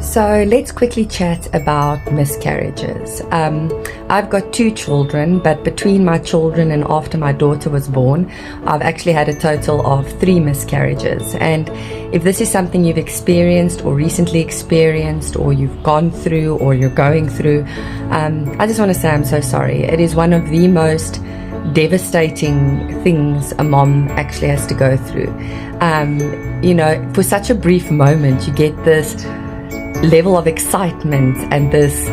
So let's quickly chat about miscarriages. I've got 2 children, but between my children and after my daughter was born, I've actually had a total of 3 miscarriages. And if this is something you've experienced or recently experienced or you've gone through or you're going through, I just want to say I'm so sorry. It is one of the most devastating things a mom actually has to go through. For such a brief moment, you get this level of excitement and this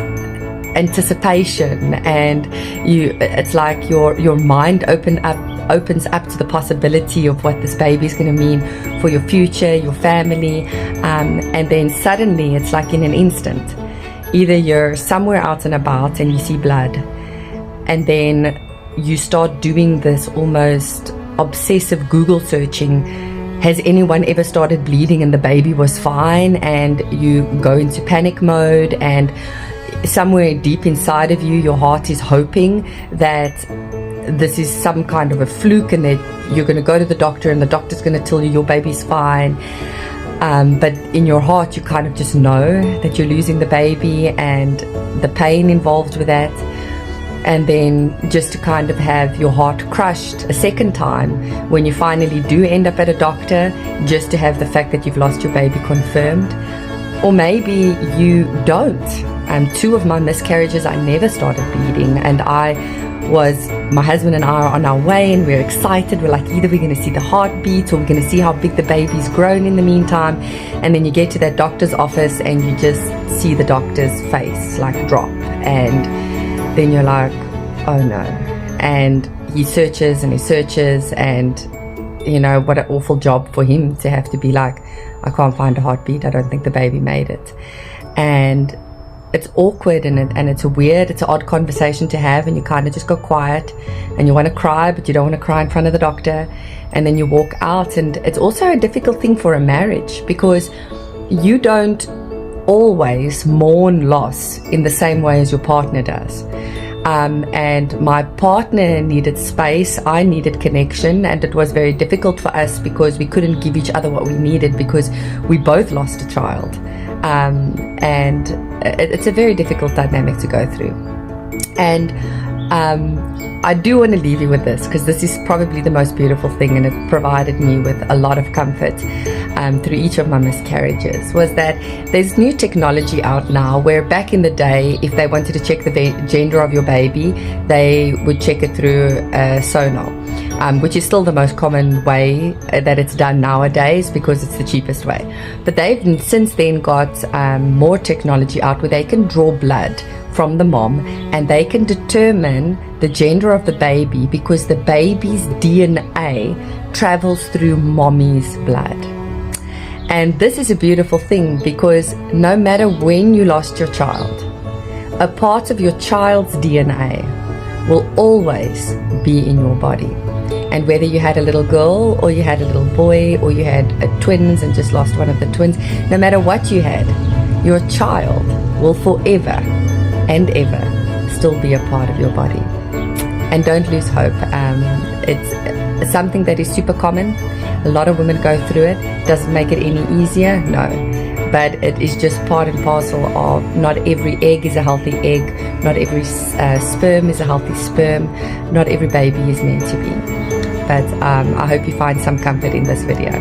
anticipation, and it's like your mind opens up to the possibility of what this baby is going to mean for your future, your family, and then suddenly it's like in an instant, either you're somewhere out and about and you see blood, and then you start doing this almost obsessive Google searching. Has anyone ever started bleeding and the baby was fine? And you go into panic mode, and somewhere deep inside of you, your heart is hoping that this is some kind of a fluke and that you're going to go to the doctor and the doctor's going to tell you your baby's fine. But in your heart, you kind of just know that you're losing the baby and the pain involved with that. And then just to kind of have your heart crushed a second time when you finally do end up at a doctor, just to have the fact that you've lost your baby confirmed. Or maybe you don't. 2 of my miscarriages, I never started bleeding, and my husband and I are on our way, and we're excited. We're like, either we're going to see the heartbeat or we're going to see how big the baby's grown in the meantime. And then you get to that doctor's office and you just see the doctor's face like drop, and then you're like, oh no. And he searches and what an awful job for him to have to be like, I can't find a heartbeat, I don't think the baby made it. And it's awkward and it's an odd conversation to have, and you kind of just go quiet and you want to cry, but you don't want to cry in front of the doctor. And then you walk out, and it's also a difficult thing for a marriage because you don't always mourn loss in the same way as your partner does. And my partner needed space, I needed connection, and it was very difficult for us because we couldn't give each other what we needed because we both lost a child. And it's a very difficult dynamic to go through. And I do want to leave you with this, because this is probably the most beautiful thing, and it provided me with a lot of comfort through each of my miscarriages, was that there's new technology out now where back in the day, if they wanted to check the gender of your baby, they would check it through sonar, which is still the most common way that it's done nowadays because it's the cheapest way. But they've since then got more technology out where they can draw blood from the mom, and they can determine the gender of the baby because the baby's DNA travels through mommy's blood. And this is a beautiful thing because no matter when you lost your child, a part of your child's DNA will always be in your body. And whether you had a little girl or you had a little boy or you had twins and just lost one of the twins, no matter what you had, your child will forever and ever still be a part of your body. And don't lose hope. It's something that is super common. A lot of women go through it. Doesn't make it any easier, no. But it is just part and parcel of not every egg is a healthy egg. Not every sperm is a healthy sperm. Not every baby is meant to be. But I hope you find some comfort in this video.